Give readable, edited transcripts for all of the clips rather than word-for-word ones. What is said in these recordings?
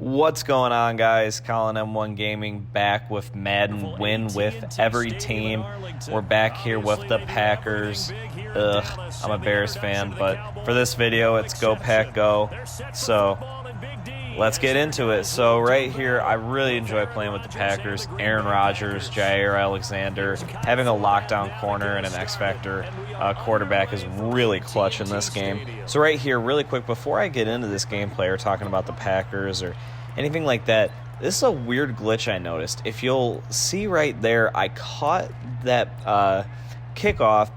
What's going on, guys? Colin M1 Gaming back with Madden win with every team. We're back here with the Packers. Ugh, I'm a Bears fan, but for this video it's Go Pack Go. So let's get into it. So right here, I really enjoy playing with the Packers. Aaron Rodgers, Jair Alexander, having a lockdown corner and an X-Factor quarterback is really clutch in this game. So right here, really quick, before I get into this gameplay or talking about the Packers or anything like that, this is a weird glitch I noticed. If you'll see right there, I caught that kickoff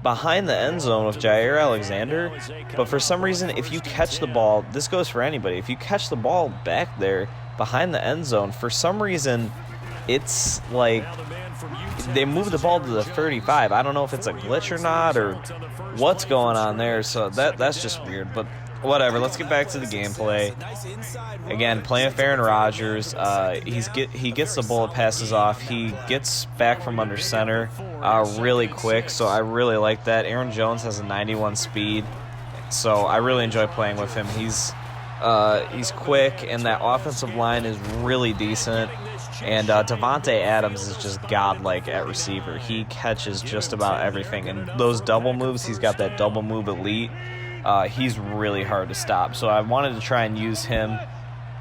behind the end zone with Jair Alexander, but for some reason, if you catch the ball, this goes for anybody, if you catch the ball back there behind the end zone, for some reason, it's like they move the ball to the 35. I don't know if it's a glitch or not, or what's going on there, so that's just weird, but whatever. Let's get back to the gameplay. Again, playing with Aaron Rodgers, he gets the bullet passes off. He gets back from under center really quick, so I really like that. Aaron Jones has a 91 speed, so I really enjoy playing with him. He's quick, and that offensive line is really decent. And Devontae Adams is just godlike at receiver. He catches just about everything, and those double moves, he's got that double move elite. He's really hard to stop, so I wanted to try and use him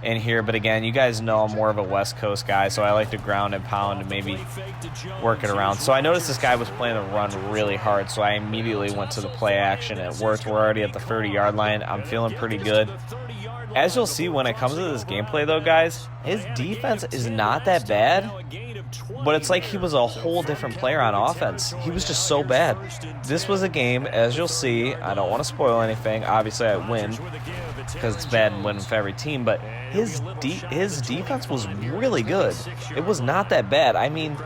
in here, but again, you guys know I'm more of a West Coast guy, so I like to ground and pound and maybe work it around. So I noticed this guy was playing the run really hard, so I immediately went to the play action. It worked. We're already at the 30-yard line. I'm feeling pretty good. As you'll see when it comes to this gameplay, though, guys, his defense is not that bad, but it's like he was a whole different player on offense. He was just so bad. This was a game, as you'll see, I don't want to spoil anything. Obviously, I win because it's bad and win for every team, but his defense was really good. It was not that bad. I mean,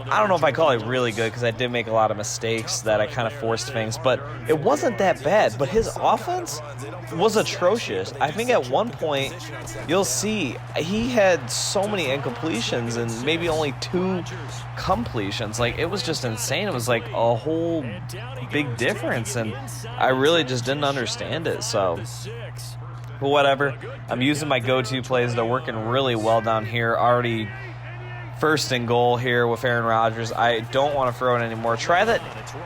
I don't know if I call it really good because I did make a lot of mistakes that I kind of forced things, but it wasn't that bad. But his offense was atrocious. I think at one point, you'll see, he had so many incompletions and maybe only 2 completions. Like, it was just insane. It was like a whole big difference, and I really just didn't understand it. So, but whatever. I'm using my go-to plays. They're working really well down here. Already first and goal here with Aaron Rodgers. I don't want to throw it anymore. Try that.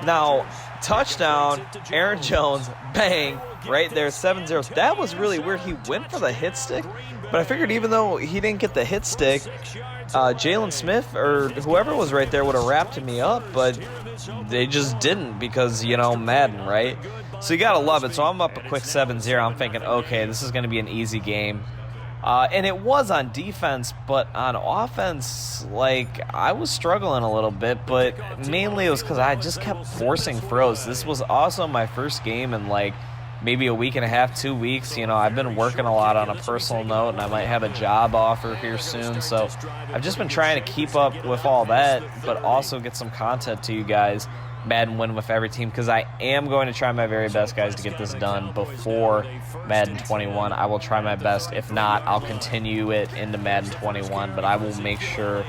Now, touchdown, Aaron Jones, bang, right there, 7-0. That was really weird. He went for the hit stick, but I figured even though he didn't get the hit stick, Jalen Smith or whoever was right there would have wrapped me up, but they just didn't because, you know, Madden, right? So you got to love it. So I'm up a quick 7-0. I'm thinking, okay, this is going to be an easy game. And it was on defense, but on offense, like, I was struggling a little bit, but mainly it was because I just kept forcing throws. This was also my first game in, like, maybe a week and a half, 2 weeks. You know, I've been working a lot on a personal note, and I might have a job offer here soon, so I've just been trying to keep up with all that, but also get some content to you guys. Madden win with every team, because I am going to try my very best, guys, to get this done before Madden 21. I will try my best. If not, I'll continue it into Madden 21, but I will make sure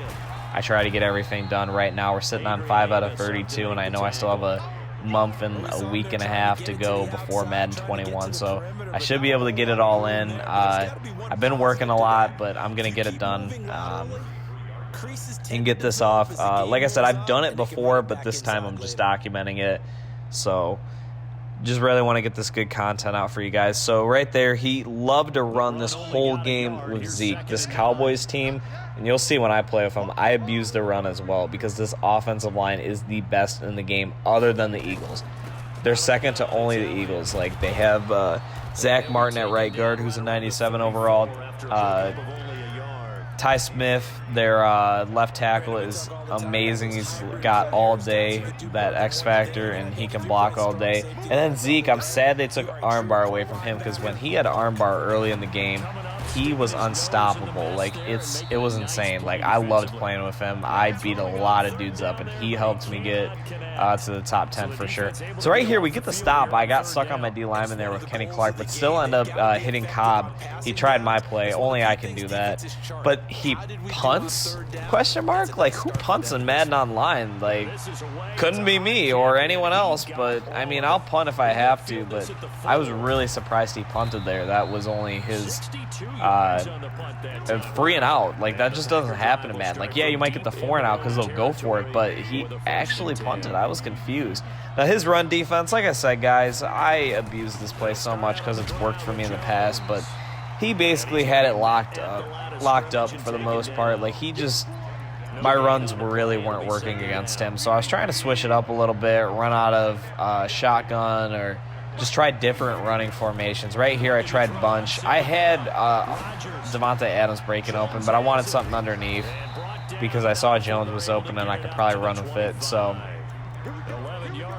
I try to get everything done. Right now we're sitting on 5 out of 32, and I know I still have a month and a week and a half to go before Madden 21, so I should be able to get it all in. I've been working a lot, but I'm going to get it done and get this off. Like I said, I've done it before, but this time I'm just documenting it, so just really want to get this good content out for you guys. So right there, he loved to run this whole game with Zeke, this Cowboys team, and you'll see when I play with him, I abuse the run as well because this offensive line is the best in the game other than the Eagles. They're second to only the Eagles. Like, they have Zach Martin at right guard, who's a 97 overall. Ty Smith, their left tackle, is amazing. He's got all day, that X factor, and he can block all day. And then Zeke, I'm sad they took armbar away from him because when he had armbar early in the game, he was unstoppable. Like, it was insane. Like, I loved playing with him. I beat a lot of dudes up, and he helped me get to the top 10 for sure. So right here, we get the stop. I got stuck on my D lineman there with Kenny Clark, but still end up hitting Cobb. He tried my play. Only I can do that. But he punts? Question mark? Like, who punts in Madden Online? Like, couldn't be me or anyone else, but, I mean, I'll punt if I have to, but I was really surprised he punted there. That was only his free and out. Like, that just doesn't happen to Madden. Like, yeah, you might get the 4 and out because they'll go for it, but he actually punted. I was confused. Now, his run defense, like I said, guys, I abuse this play so much because it's worked for me in the past, but he basically had it locked up for the most part. Like, my runs really weren't working against him, so I was trying to switch it up a little bit, run out of shotgun, or just try different running formations. Right here, I tried bunch. I had Devontae Adams breaking open, but I wanted something underneath because I saw Jones was open and I could probably run with it. So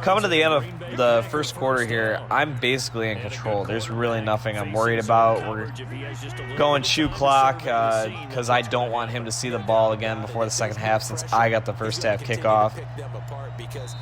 coming to the end of the first quarter here, I'm basically in control. There's really nothing I'm worried about. We're going shoe clock because I don't want him to see the ball again before the second half since I got the first half kickoff.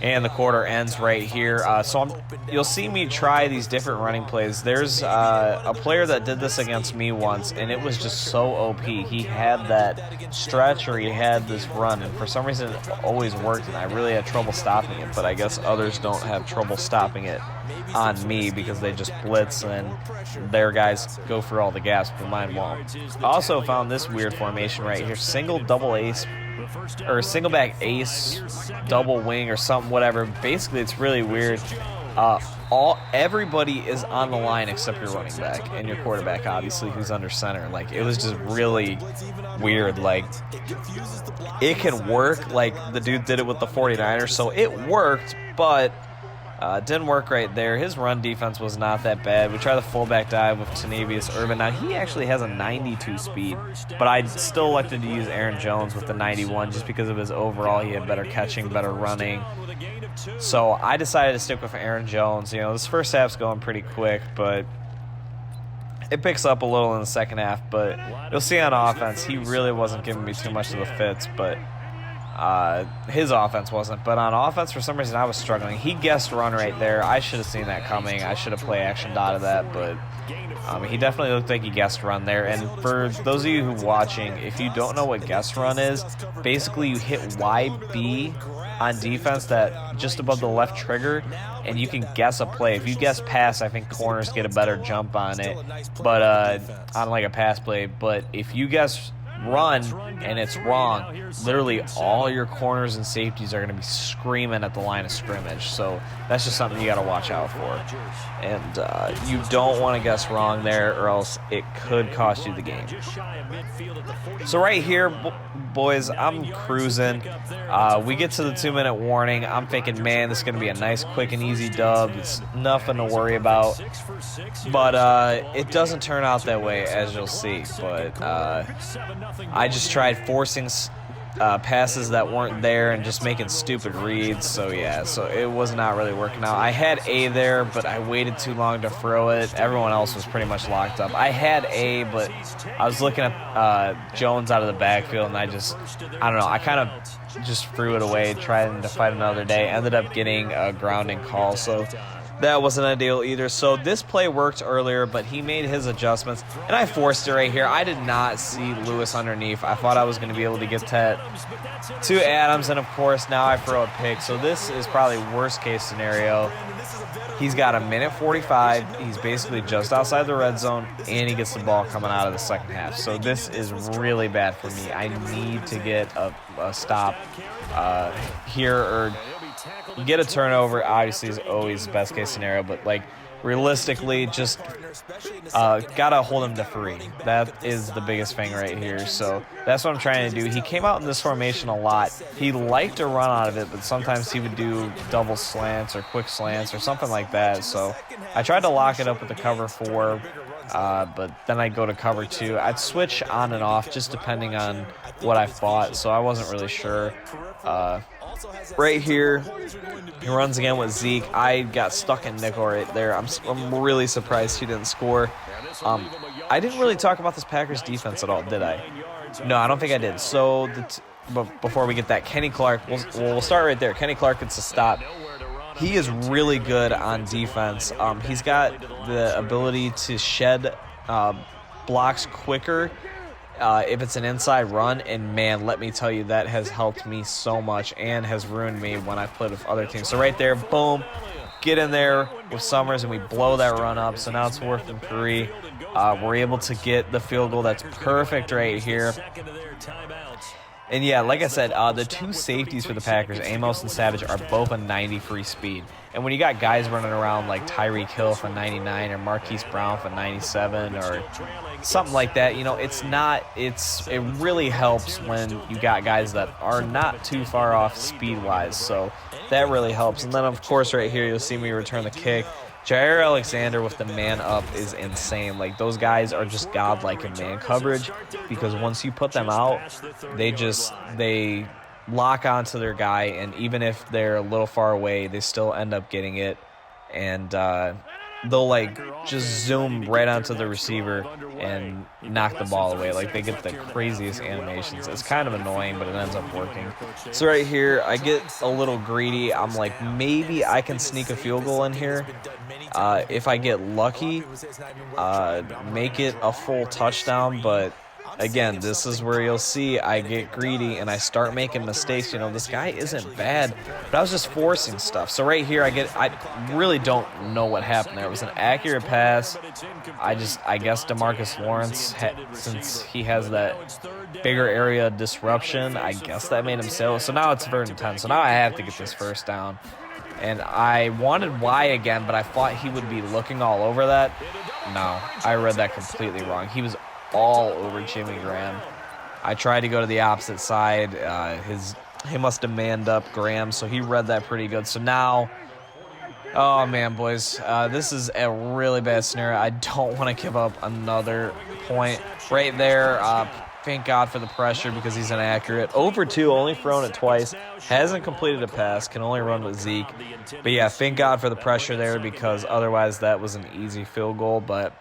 And the quarter ends right here. So you'll see me try these different running plays. There's a player that did this against me once, and it was just so OP. He had that stretch or he had this run, and for some reason it always worked, and I really had trouble stopping it, but I guess others don't have trouble stopping it on me because they just blitz and their guys go for all the gaps, but mine won't. I also found this weird formation right here. Single double ace, or single back ace, double wing or something, whatever. Basically, it's really weird. Everybody is on the line except your running back and your quarterback, obviously, who's under center. Like, it was just really weird. Like, it can work. Like, the dude did it with the 49ers, so it worked, but didn't work right there. His run defense was not that bad. We tried the fullback dive with Tanevius Urban. Now, he actually has a 92 speed, but I still elected to use Aaron Jones with the 91 just because of his overall. He had better catching, better running. So I decided to stick with Aaron Jones. You know, this first half's going pretty quick, but it picks up a little in the second half. But you'll see on offense, he really wasn't giving me too much of the fits, but his offense wasn't. But on offense, for some reason, I was struggling. He guessed run right there. I should have seen that coming. I should have play action dotted that, but he definitely looked like he guessed run there. And for those of you who are watching, if you don't know what guess run is, basically you hit YB on defense, that just above the left trigger, and you can guess a play. If you guess pass, I think corners get a better jump on it, but on like a pass play. But if you guess run and it's wrong, literally all your corners and safeties are going to be screaming at the line of scrimmage. So that's just something you got to watch out for. And you don't want to guess wrong there, or else it could cost you the game. So right here, boys, I'm cruising. We get to the 2-minute warning. I'm thinking, man, this is going to be a nice, quick, and easy dub. It's nothing to worry about. But it doesn't turn out that way, as you'll see. But I just tried forcing passes that weren't there and just making stupid reads. So yeah, so it was not really working out. I had A there, but I waited too long to throw it. Everyone else was pretty much locked up. I had A, but I was looking at Jones out of the backfield, and I don't know, I kind of just threw it away, trying to fight another day. Ended up getting a grounding call, so that wasn't ideal either. So this play worked earlier, but he made his adjustments, and I forced it right here. I did not see Lewis underneath. I thought I was going to be able to get that to Adams, and of course now I throw a pick. So this is probably worst case scenario. He's got 1:45. He's basically just outside the red zone, and he gets the ball coming out of the second half. So this is really bad for me. I need to get a stop here, or get a turnover. Obviously is always the best case scenario, but like realistically, just gotta hold him to 3. That is the biggest thing right here. So that's what I'm trying to do. He came out in this formation a lot. He liked to run out of it, but sometimes he would do double slants or quick slants or something like that. So I tried to lock it up with the cover 4, but then I'd go to cover 2. I'd switch on and off just depending on what I thought, so I wasn't really sure. Right here, he runs again with Zeke. I got stuck in nickel right there. I'm really surprised he didn't score. I didn't really talk about this Packers defense at all, did I? No, I don't think I did. So but before we get that, Kenny Clark, we'll start right there. Kenny Clark gets a stop. He is really good on defense. He's got the ability to shed blocks quicker if it's an inside run, and man, let me tell you, that has helped me so much and has ruined me when I've played with other teams. So right there, boom, get in there with Summers, and we blow that run up. So now it's 4th and 3. We're able to get the field goal. That's perfect right here. And yeah, like I said, the 2 safeties for the Packers, Amos and Savage, are both a 90 free speed. And when you got guys running around like Tyreek Hill for 99 or Marquise Brown for 97 or something like that, you know, it really helps when you got guys that are not too far off speed-wise. So that really helps. And then, of course, right here, you'll see me return the kick. Jair Alexander with the man up is insane. Like, those guys are just godlike in man coverage, because once you put them out, they lock onto their guy, and even if they're a little far away, they still end up getting it. And they'll like just zoom right onto the receiver and knock the ball away. Like, they get the craziest animations. It's kind of annoying, but it ends up working. So right here, I get a little greedy. I'm like, maybe I can sneak a field goal in here. If I get lucky, make it a full touchdown. But again, this is where you'll see I get greedy and I start making mistakes. You know, this guy isn't bad, but I was just forcing stuff. So right here, I really don't know what happened there. It was an accurate pass. I guess DeMarcus Lawrence, since he has that bigger area disruption, I guess that made him sail. So now it's 3rd and 10. So now I have to get this first down. And I wanted Y again, but I thought he would be looking all over that. No, I read that completely wrong. He was all over Jimmy Graham. I tried to go to the opposite side. He must have manned up Graham, so he read that pretty good. So now, oh man, boys, this is a really bad scenario. I don't want to give up another point right there. Thank God for the pressure, because he's inaccurate. Over 2, only thrown it twice. Hasn't completed a pass, can only run with Zeke. But yeah, thank God for the pressure there, because otherwise that was an easy field goal. But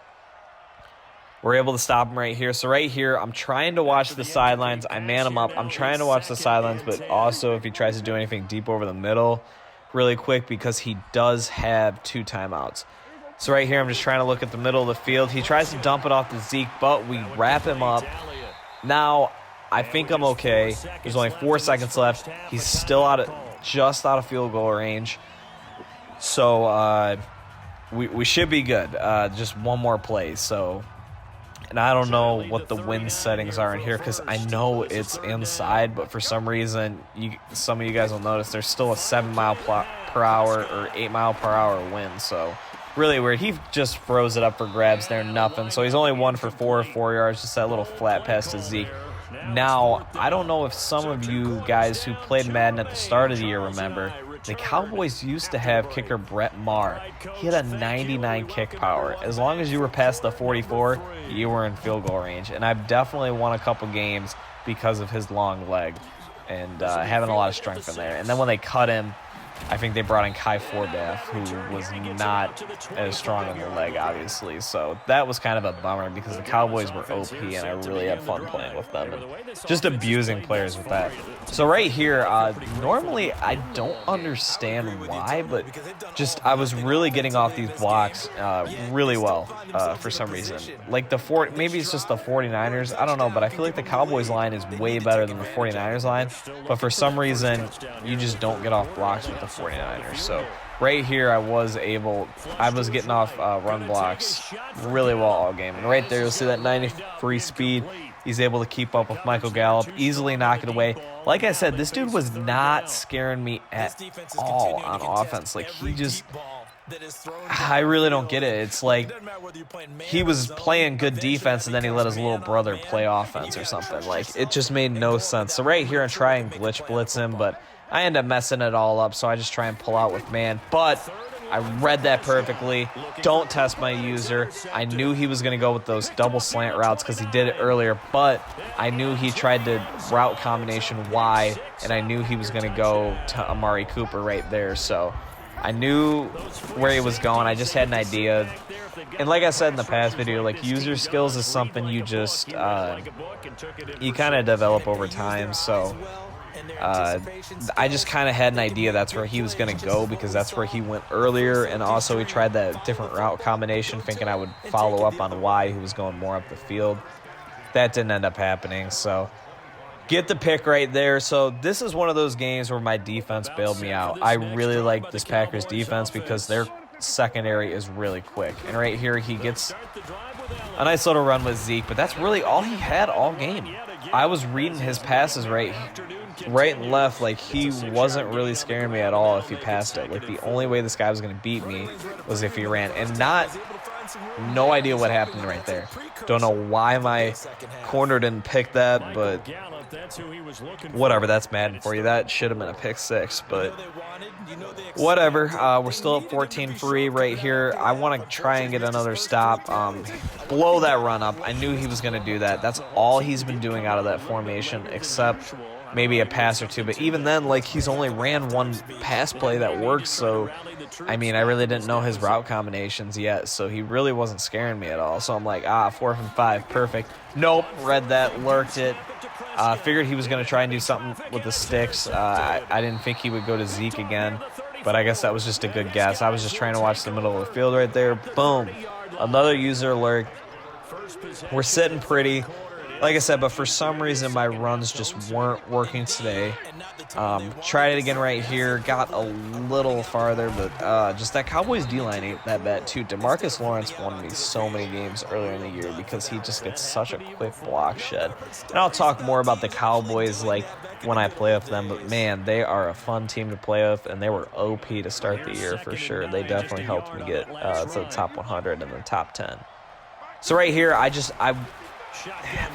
we're able to stop him right here. So right here, I'm trying to watch the sidelines. I man him up. I'm trying to watch the sidelines, but also if he tries to do anything deep over the middle really quick, because he does have 2 timeouts. So right here, I'm just trying to look at the middle of the field. He tries to dump it off to Zeke, but we wrap him up. Now, I think I'm okay. There's only 4 seconds left. He's still just out of field goal range. So we should be good. Just one more play. So, and I don't know what the wind settings are in here, because I know it's inside, but for some reason, some of you guys will notice there's still a 7 mile per hour or 8 mile per hour wind. So really weird. He just froze it up for grabs there, nothing. So he's only 1 for 4 yards, just that little flat pass to Zeke. Now, I don't know if some of you guys who played Madden at the start of the year remember, the Cowboys used to have kicker Brett Maher. He had a 99 kick power. As long as you were past the 44, you were in field goal range. And I've definitely won a couple games because of his long leg and having a lot of strength in there. And then when they cut him, I think they brought in Kai Forbath, who was not as strong in the leg, obviously. So that was kind of a bummer, because the Cowboys were OP, and I really had fun playing with them and just abusing players with that. So right here, normally I don't understand why, but just I was really getting off these blocks really well for some reason. Like maybe it's just the 49ers. I don't know, but I feel like the Cowboys line is way better than the 49ers line. But for some reason, you just don't get off blocks with the 49ers. So right here, I was getting off run blocks really well all game. And right there, you'll see that 90 free speed. He's able to keep up with Michael Gallup, easily knock it away. Like I said, this dude was not scaring me at all on offense. Like, I really don't get it. It's like he was playing good defense, and then he let his little brother play offense or something. Like, it just made no sense. So right here, I try and glitch blitz him, but I end up messing it all up, so I just try and pull out with man. But I read that perfectly. Don't test my user. I knew he was going to go with those double slant routes because he did it earlier, but I knew he tried to route combination Y, and I knew he was going to go to Amari Cooper right there. So I knew where he was going. I just had an idea. And like I said in the past video, like, user skills is something you just you kind of develop over time. So I just kind of had an idea that's where he was going to go, because that's where he went earlier, and also he tried that different route combination thinking I would follow up on Y, who was going more up the field. That didn't end up happening, so Get the pick right there. So this is one of those games where my defense bailed me out. I really like this Packers defense because their secondary is really quick. And right here he gets a nice little run with Zeke, but that's really all he had all game. I was reading his passes right and left. Like, he wasn't really scaring me at all if he passed it. Like, the only way this guy was going to beat me was if he ran. And no idea what happened right there. Don't know why my corner didn't pick that, but whatever. That's Madden for you. That should have been a pick six, but whatever. We're still at 14-3 right here. I want to try and get another stop. Blow that run up. I knew he was going to do that. That's all he's been doing out of that formation, except maybe a pass or two. But even then, like, he's only ran one pass play that works. So, I mean, I really didn't know his route combinations yet. So he really wasn't scaring me at all. So I'm like, 4th and 5, perfect. Nope, read that, lurked it. Figured he was going to try and do something with the sticks. I didn't think he would go to Zeke again, but I guess that was just a good guess. I was just trying to watch the middle of the field right there. Boom. Another user alert. We're sitting pretty. Like I said, but for some reason my runs just weren't working today. Tried it again right here. Got a little farther, but just that Cowboys D-line ain't that bad too. DeMarcus Lawrence won me so many games earlier in the year because he just gets such a quick block shed. And I'll talk more about the Cowboys like when I play with them, but man, they are a fun team to play with, and they were OP to start the year for sure. They definitely helped me get to the top 100 and the top 10. So right here, I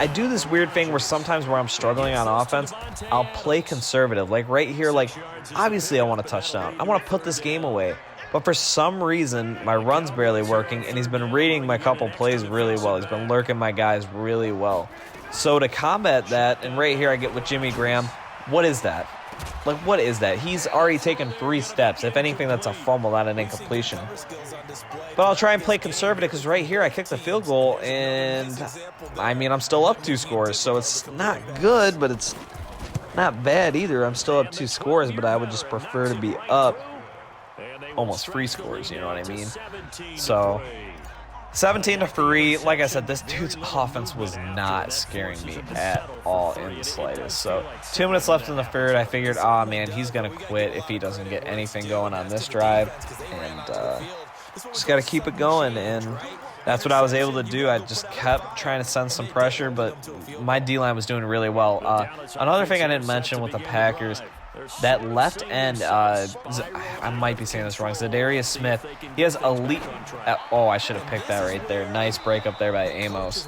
do this weird thing where sometimes where I'm struggling on offense, I'll play conservative. Like right here, like obviously I want a touchdown. I want to put this game away. But for some reason, my run's barely working, and he's been reading my couple plays really well. He's been lurking my guys really well. So to combat that, and right here I get with Jimmy Graham, what is that? Like, what is that? He's already taken 3 steps. If anything, that's a fumble, not an incompletion. But I'll try and play conservative because right here I kicked the field goal, and I mean, I'm still up 2 scores, so it's not good, but it's not bad either. I'm still up 2 scores, but I would just prefer to be up almost 3 scores, you know what I mean? So 17-3. Like I said, this dude's offense was not scaring me at all in the slightest. So 2 minutes left in the third. I figured, man, he's going to quit if he doesn't get anything going on this drive. And just got to keep it going. And that's what I was able to do. I just kept trying to send some pressure, but my D-line was doing really well. Another thing I didn't mention with the Packers, that left end, I might be saying this wrong, Zadarius Smith, he has elite, I should have picked that right there. Nice break up there by Amos.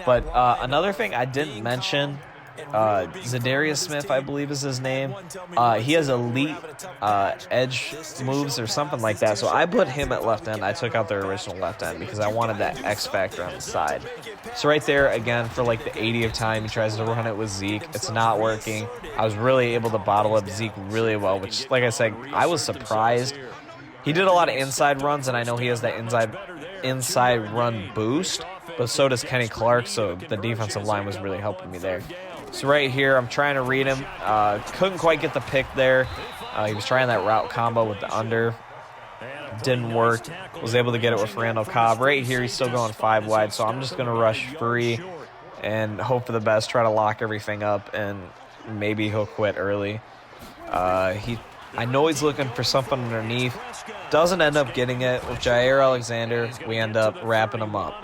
But another thing I didn't mention, Zadarius Smith, I believe is his name. He has elite edge moves or something like that. So I put him at left end. I took out their original left end because I wanted that X factor on the side. So right there, again, for like the 80th time, he tries to run it with Zeke. It's not working. I was really able to bottle up Zeke really well, which, like I said, I was surprised. He did a lot of inside runs, and I know he has that inside run boost, but so does Kenny Clark, so the defensive line was really helping me there. So right here, I'm trying to read him. Couldn't quite get the pick there. He was trying that route combo with the under. Didn't work. Was able to get it with Randall Cobb. Right here, he's still going 5 wide, so I'm just going to rush free and hope for the best, try to lock everything up, and maybe he'll quit early. I know he's looking for something underneath. Doesn't end up getting it. With Jair Alexander, we end up wrapping him up.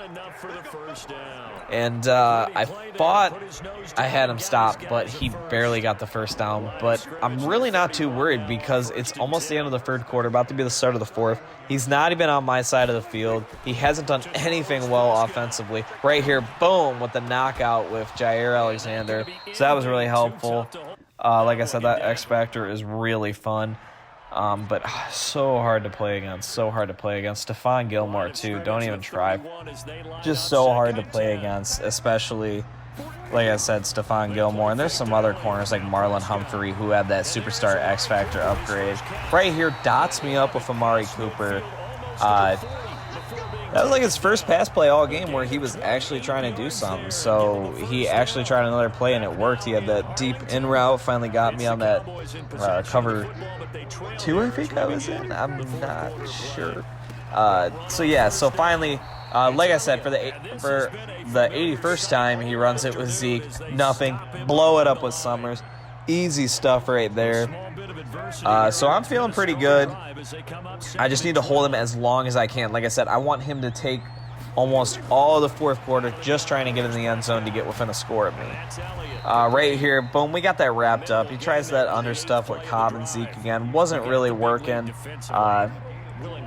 And I thought I had him stopped, but he barely got the first down. But I'm really not too worried because it's almost the end of the third quarter, about to be the start of the fourth. He's not even on my side of the field. He hasn't done anything well offensively. Right here, boom, with the knockout with Jair Alexander. So that was really helpful. Like I said, that X Factor is really fun. But so hard to play against, Stephon Gilmore, too. Don't even try. Just so hard to play against, especially, like I said, Stephon Gilmore. And there's some other corners like Marlon Humphrey who had that superstar X Factor upgrade. Right here, dots me up with Amari Cooper. That was like his first pass play all game where he was actually trying to do something. So he actually tried another play and it worked. He had that deep in route, finally got me on that cover 2, I think I was in. I'm not sure. So finally Like I said, for the 81st time, he runs it with Zeke. Nothing. Blow it up with Summers. Easy stuff right there. So I'm feeling pretty good. I just need to hold him as long as I can. Like I said, I want him to take almost all of the fourth quarter just trying to get in the end zone to get within a score of me. Right here, boom, we got that wrapped up. He tries that under stuff with Cobb and Zeke again. Wasn't really working.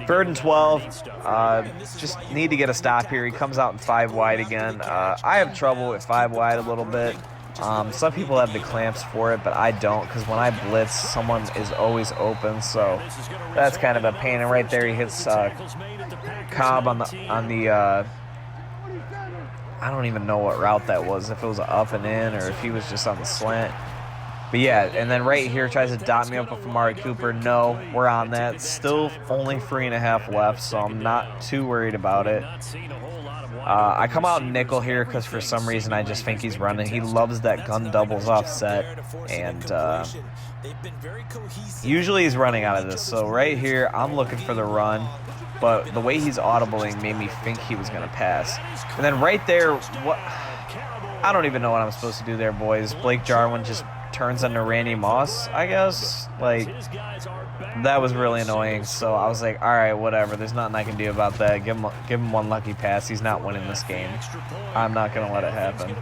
3rd and 12. Just need to get a stop here. He comes out in 5 wide again. I have trouble with 5 wide a little bit. Some people have the clamps for it, but I don't, because when I blitz, someone is always open, so that's kind of a pain. And right there, he hits Cobb on the I don't even know what route that was, if it was an up and in or if he was just on the slant. But yeah, and then right here tries to dot me up with Amari Cooper. No, we're on that. Still only 3.5 left, so I'm not too worried about it. I come out nickel here because for some reason I just think he's running. He loves that gun doubles offset, and usually he's running out of this. So right here, I'm looking for the run, but the way he's audibling made me think he was going to pass. And then right there, what? I don't even know what I'm supposed to do there, boys. Blake Jarwin just turns into Randy Moss, I guess. Like, that was really annoying. So I was like, all right, whatever. There's nothing I can do about that. Give him one lucky pass. He's not winning this game. I'm not going to let it happen.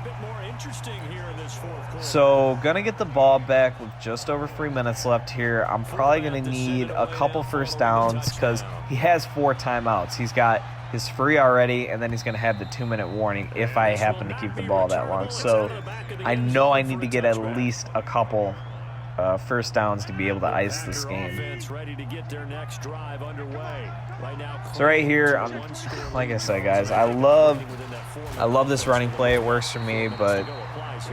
So, gonna get the ball back with just over 3 minutes left here. I'm probably going to need a couple first downs because he has 4 timeouts. He's got his free already, and then he's going to have the 2-minute warning if I happen to keep the ball that long. So I know I need to get at least a couple first downs to be able to ice this game. So right here, like I said, guys, I love this running play. It works for me, but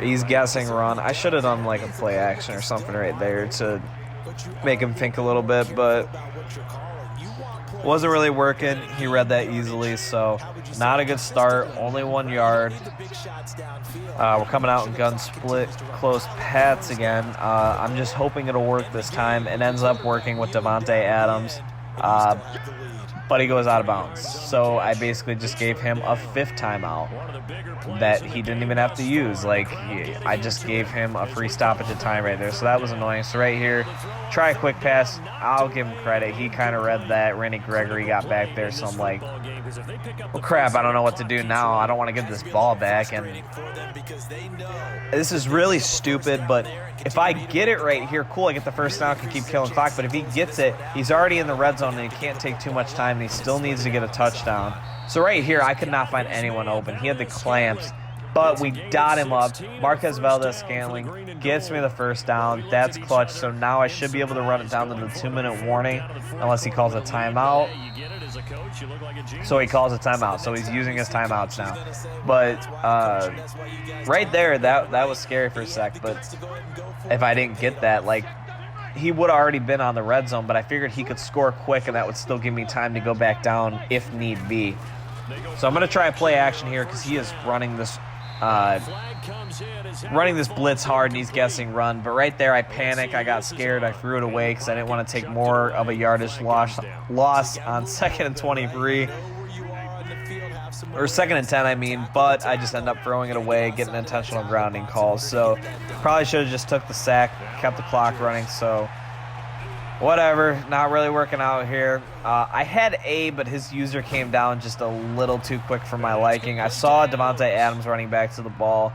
he's guessing run. I should have done like a play action or something right there to make him think a little bit, but wasn't really working. He read that easily, so not a good start. Only 1 yard. We're coming out in gun split close Pats again. I'm just hoping it'll work this time. It ends up working with Devontae Adams, but he goes out of bounds. So I basically just gave him a 5th timeout that he didn't even have to use. Like, I just gave him a free stoppage of time right there. So that was annoying. So right here, try a quick pass. I'll give him credit. He kind of read that. Randy Gregory got back there. So I'm like, well, crap, I don't know what to do now. I don't want to give this ball back. And this is really stupid, but if I get it right here, cool, I get the first down, can keep killing clock. But if he gets it, he's already in the red zone and he can't take too much time. And he still needs to get a touchdown. So right here, I could not find anyone open. He had the clamps, but we dot him up. Marquez Valdez-Scantling gets me the first down. That's clutch. So now I should be able to run it down to the 2-minute warning unless he calls a timeout. So he calls a timeout. So he's using his timeouts now. But right there, that was scary for a sec. But if I didn't get that, like, he would have already been on the red zone, but I figured he could score quick and that would still give me time to go back down if need be. So I'm going to try a play action here because he is running this blitz hard and he's guessing run. But right there, I panic. I got scared. I threw it away because I didn't want to take more of a yardage loss on 2nd and 23. Or 2nd and 10, I mean. But I just end up throwing it away, getting intentional grounding calls. So probably should have just took the sack, kept the clock running. So whatever, not really working out here. I had A, but his user came down just a little too quick for my liking. I saw Devontae Adams running back to the ball.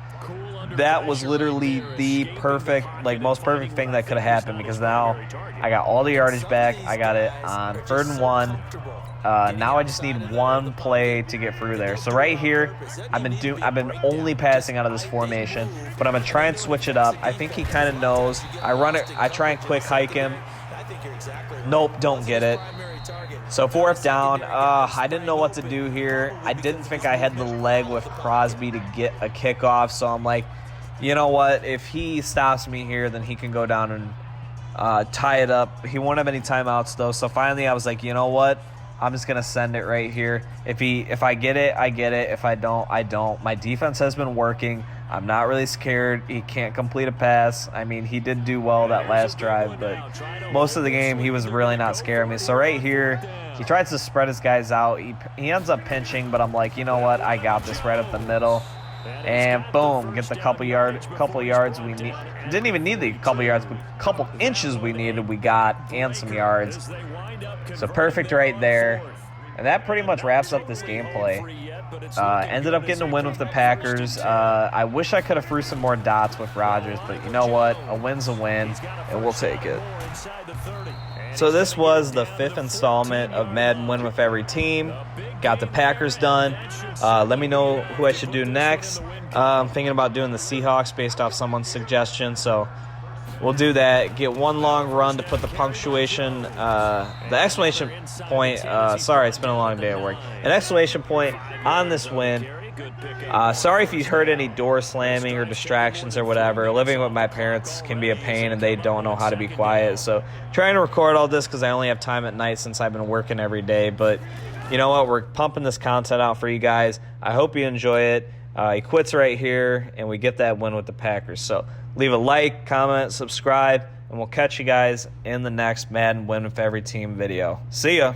That was literally the perfect, like, most perfect thing that could have happened because now I got all the yardage back. I got it on 3rd and 1. Now I just need one play to get through there. So right here, I've been only passing out of this formation, but I'm gonna try and switch it up. I think he kind of knows. I try and quick hike him. Nope, don't get it. So 4th down. I didn't know what to do here. I didn't think I had the leg with Crosby to get a kickoff. So I'm like, you know what? If he stops me here, then he can go down and tie it up. He won't have any timeouts though. So finally, I was like, you know what? I'm just gonna send it right here. If I get it, I get it. If I don't, I don't. My defense has been working. I'm not really scared. He can't complete a pass. I mean, he did do well that last drive, but most of the game he was really not scaring me. So right here, he tries to spread his guys out. He ends up pinching, but I'm like, you know what? I got this right up the middle. And boom, get the couple yards we need. Didn't even need the couple yards, but couple inches we needed, we got, and some yards. So perfect right there. And that pretty much wraps up this gameplay. Ended up getting a win with the Packers. I wish I could have threw some more dots with Rodgers, but you know what? A win's a win, and we'll take it. So this was the 5th installment of Madden Win with Every Team. Got the Packers done. Let me know who I should do next. I'm thinking about doing the Seahawks based off someone's suggestion, so we'll do that. Get one long run to put the punctuation, the exclamation point, sorry, it's been a long day at work. An exclamation point on this win. Sorry if you heard any door slamming or distractions or whatever. Living with my parents can be a pain and they don't know how to be quiet. So trying to record all this because I only have time at night since I've been working every day. But you know what? We're pumping this content out for you guys. I hope you enjoy it. He quits right here and we get that win with the Packers. So leave a like, comment, subscribe, and we'll catch you guys in the next Madden Win with Every Team video. See ya.